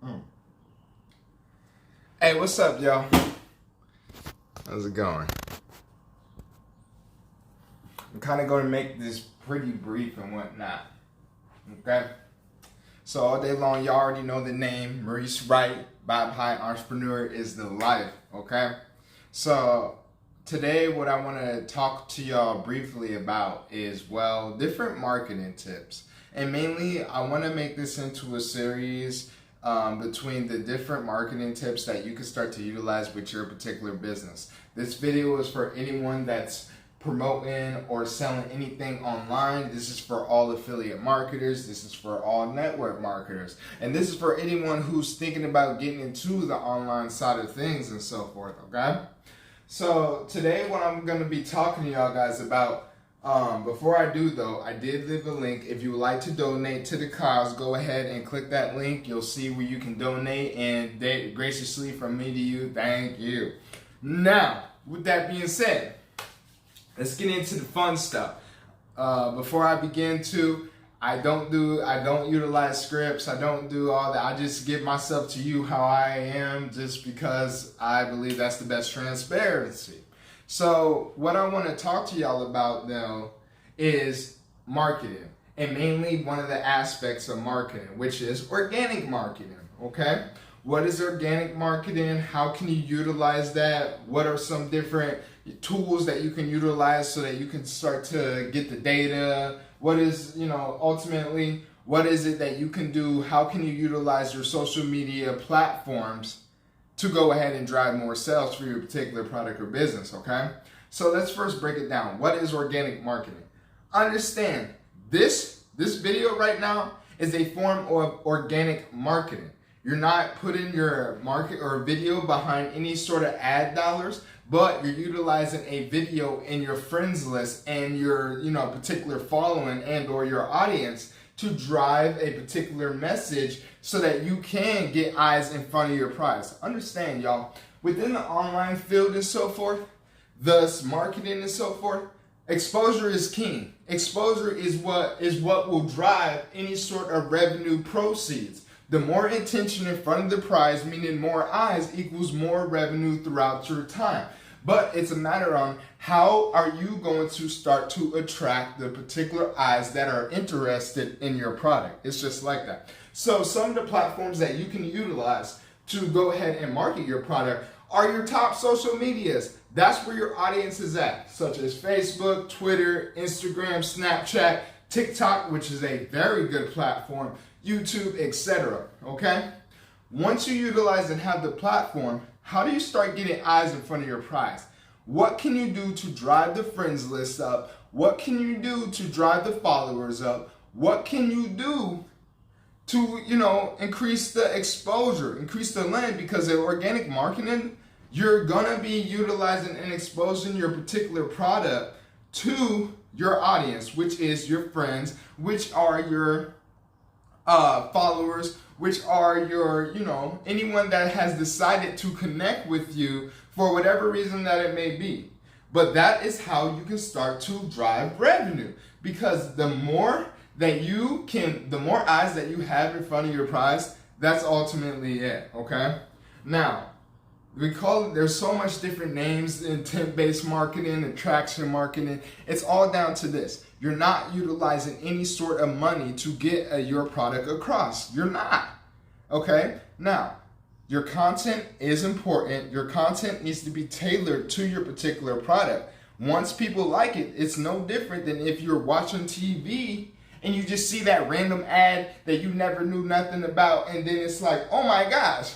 Mm. Hey, what's up, y'all? How's it going? I'm kind of going to make this pretty brief and whatnot. Okay? So all day long, y'all already know the name. Maurice Wright, Bob High Entrepreneur is the life. Okay? So today, what I want to talk to y'all briefly about is, well, different marketing tips. And mainly, I want to make this into a series between the different marketing tips that you can start to utilize with your particular business. This video is for anyone that's promoting or selling anything online. This is for all affiliate marketers. This is for all network marketers. And this is for anyone who's thinking about getting into the online side of things and so forth, okay? So today what I'm going to be talking to y'all guys about, before I do though, I did leave a link. If you would like to donate to the cause, go ahead and click that link. You'll see where you can donate, and graciously from me to you, thank you. Now, with that being said, let's get into the fun stuff. Before I begin I don't utilize scripts. I don't do all that. I just give myself to you how I am, just because I believe that's the best transparency. So what I want to talk to y'all about though is marketing, and mainly one of the aspects of marketing, which is organic marketing. Okay? What is organic marketing? How can you utilize that? What are some different tools that you can utilize so that you can start to get the data? What is, ultimately, what is it that you can do? How can you utilize your social media platforms to go ahead and drive more sales for your particular product or business, okay? So let's first break it down. What is organic marketing? Understand, this video right now is a form of organic marketing. You're not putting your market or video behind any sort of ad dollars, but you're utilizing a video in your friends list and your particular following and or your audience to drive a particular message so that you can get eyes in front of your prize. Understand, y'all, within the online field and so forth, thus marketing and so forth, exposure is king. Exposure is what will drive any sort of revenue proceeds. The more attention in front of the prize, meaning more eyes, equals more revenue throughout your time. But it's a matter on how are you going to start to attract the particular eyes that are interested in your product. It's just like that. So some of the platforms that you can utilize to go ahead and market your product are your top social medias. That's where your audience is at, such as Facebook, Twitter, Instagram, Snapchat, TikTok, which is a very good platform, YouTube, etc. Okay? Once you utilize and have the platform, how do you start getting eyes in front of your prize? What can you do to drive the friends list up? What can you do to drive the followers up? What can you do to, increase the exposure, increase the land? Because in organic marketing, you're gonna be utilizing and exposing your particular product to your audience, which is your friends, which are your followers, which are your, anyone that has decided to connect with you for whatever reason that it may be. But that is how you can start to drive revenue, because the more eyes that you have in front of your prize, that's ultimately it, okay? Now, there's so much different names: intent-based marketing, attraction marketing. It's all down to this. You're not utilizing any sort of money to get your product across. You're not. Okay? Now, your content is important. Your content needs to be tailored to your particular product. Once people like it, it's no different than if you're watching TV and you just see that random ad that you never knew nothing about, and then it's like, oh my gosh.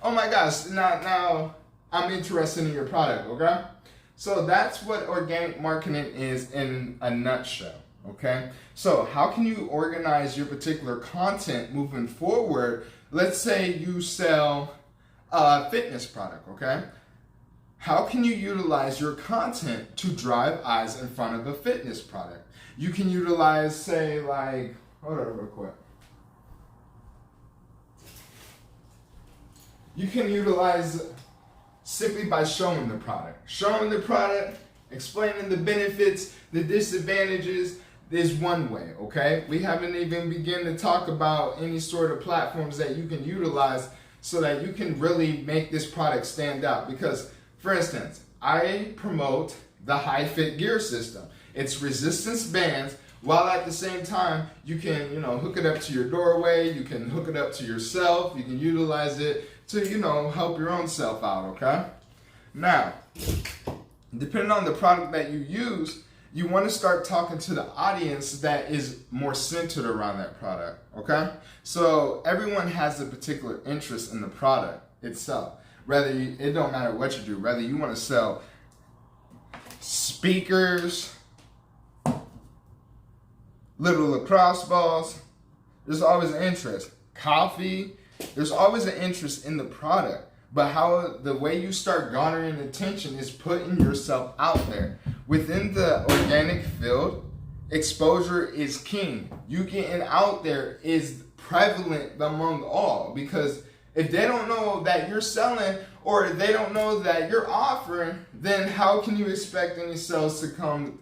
Oh my gosh, now I'm interested in your product, okay? So that's what organic marketing is in a nutshell, okay? So how can you organize your particular content moving forward? Let's say you sell a fitness product, okay? How can you utilize your content to drive eyes in front of a fitness product? You can utilize, say, like, hold on real quick. You can utilize simply by showing the product. Showing the product, explaining the benefits, the disadvantages, is one way, okay? We haven't even begun to talk about any sort of platforms that you can utilize so that you can really make this product stand out. Because, for instance, I promote the HiFit gear system. It's resistance bands, while at the same time you can, hook it up to your doorway, you can hook it up to yourself, you can utilize it to, help your own self out, okay? Now, depending on the product that you use, you want to start talking to the audience that is more centered around that product, okay? So everyone has a particular interest in the product itself. It don't matter what you do, whether you want to sell speakers, little lacrosse balls, there's always an interest. Coffee, there's always an interest in the product. But the way you start garnering attention is putting yourself out there. Within the organic field, exposure is king. You getting out there is prevalent among all, because if they don't know that you're selling or they don't know that you're offering, then how can you expect any sales to come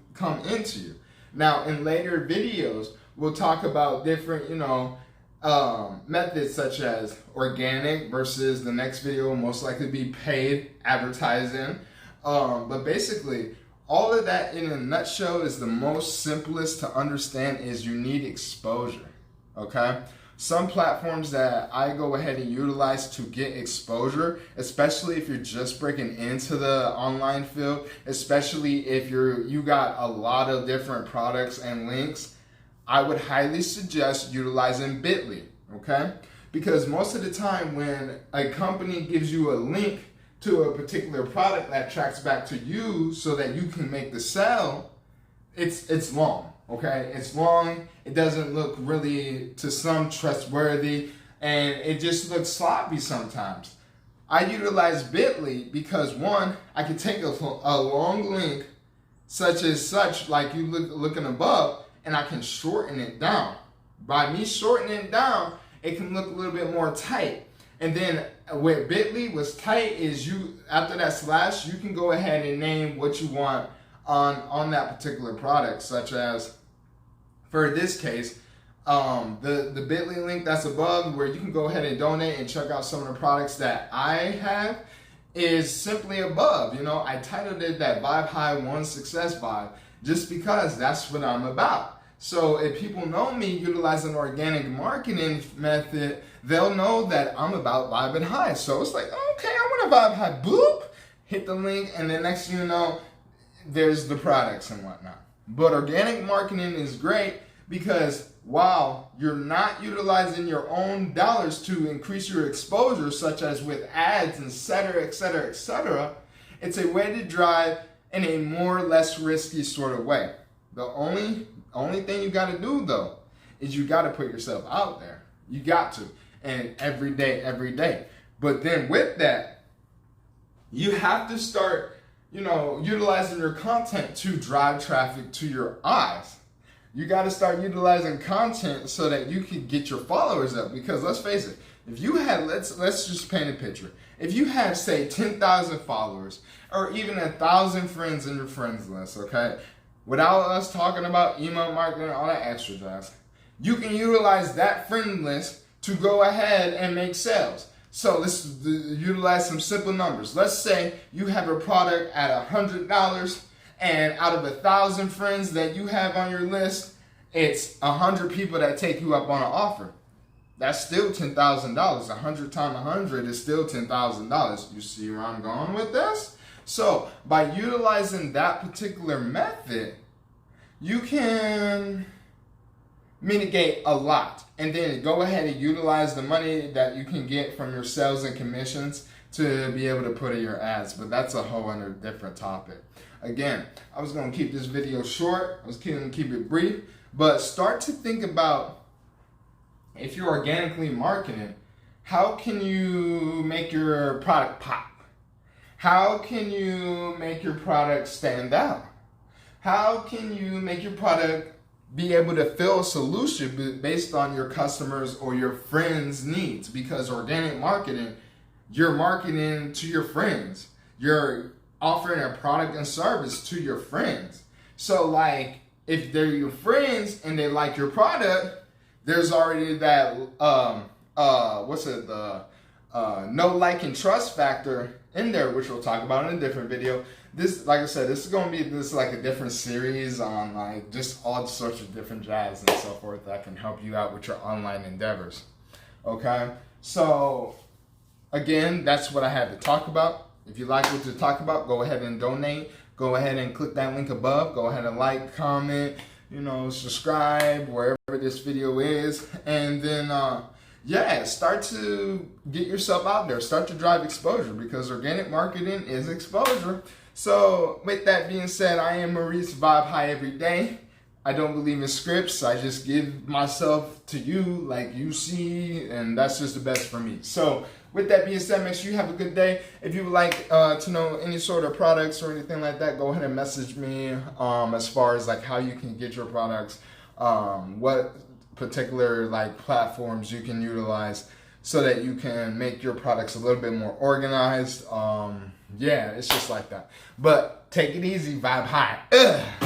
into you? Now, in later videos, we'll talk about different, methods such as organic versus the next video will most likely be paid advertising. But basically, all of that in a nutshell is the most simplest to understand is you need exposure, okay? Some platforms that I go ahead and utilize to get exposure, especially if you're just breaking into the online field, especially if you got a lot of different products and links, I would highly suggest utilizing Bitly, okay? Because most of the time when a company gives you a link to a particular product that tracks back to you so that you can make the sale, it's long, okay? It's long, it doesn't look really, to some, trustworthy, and it just looks sloppy sometimes. I utilize Bitly because, one, I can take a long link such as such, like you looking above, and I can shorten it down. By me shortening it down, it can look a little bit more tight. And then where Bitly was tight is after that slash, you can go ahead and name what you want on that particular product, such as, for this case, the Bitly link that's above where you can go ahead and donate and check out some of the products that I have is simply above. I titled it that Vibe High One Success Vibe just because that's what I'm about. So if people know me utilizing organic marketing method, they'll know that I'm about vibing high. So it's like, okay, I want to vibe high. Boop, hit the link, and then next thing you know, there's the products and whatnot. But organic marketing is great because while you're not utilizing your own dollars to increase your exposure, such as with ads, etc., etc., etc., it's a way to drive in a more or less risky sort of way. The only thing you got to do, though, is you got to put yourself out there. You got to. And every day. But then with that, you have to start, utilizing your content to drive traffic to your eyes. You got to start utilizing content so that you can get your followers up. Because let's face it, if you had, let's just paint a picture. If you had, say, 10,000 followers or even 1,000 friends in your friends list, okay? Without us talking about email marketing, all that extra jazz, you can utilize that friend list to go ahead and make sales. So let's utilize some simple numbers. Let's say you have a product at $100, and out of 1,000 friends that you have on your list, it's 100 people that take you up on an offer. That's still $10,000. 100 times 100 is still $10,000. You see where I'm going with this? So by utilizing that particular method, you can mitigate a lot, and then go ahead and utilize the money that you can get from your sales and commissions to be able to put in your ads. But that's a whole other different topic. Again, I was going to keep this video short. I was going to keep it brief, but start to think about, if you're organically marketing, how can you make your product pop? How can you make your product stand out? How can you make your product be able to fill a solution based on your customers or your friends' needs? Because organic marketing, you're marketing to your friends. You're offering a product and service to your friends. So like, if they're your friends and they like your product, there's already that no like and trust factor in there, which we'll talk about in a different video. This, like I said, this is gonna be like a different series on like just all sorts of different jazz and so forth that can help you out with your online endeavors. Okay, so again, that's what I had to talk about. If you like what to talk about, go ahead and donate. Go ahead and click that link above. Go ahead and like, comment, subscribe wherever this video is. And then, start to get yourself out there. Start to drive exposure, because organic marketing is exposure. So with that being said, I am Maurice, Vibe High every day. I don't believe in scripts. I just give myself to you like you see, and that's just the best for me. So with that being said, make sure you have a good day. If you would like to know any sort of products or anything like that, go ahead and message me as far as like how you can get your products, what particular like platforms you can utilize so that you can make your products a little bit more organized. Yeah, it's just like that. But take it easy, Vibe High. Ugh.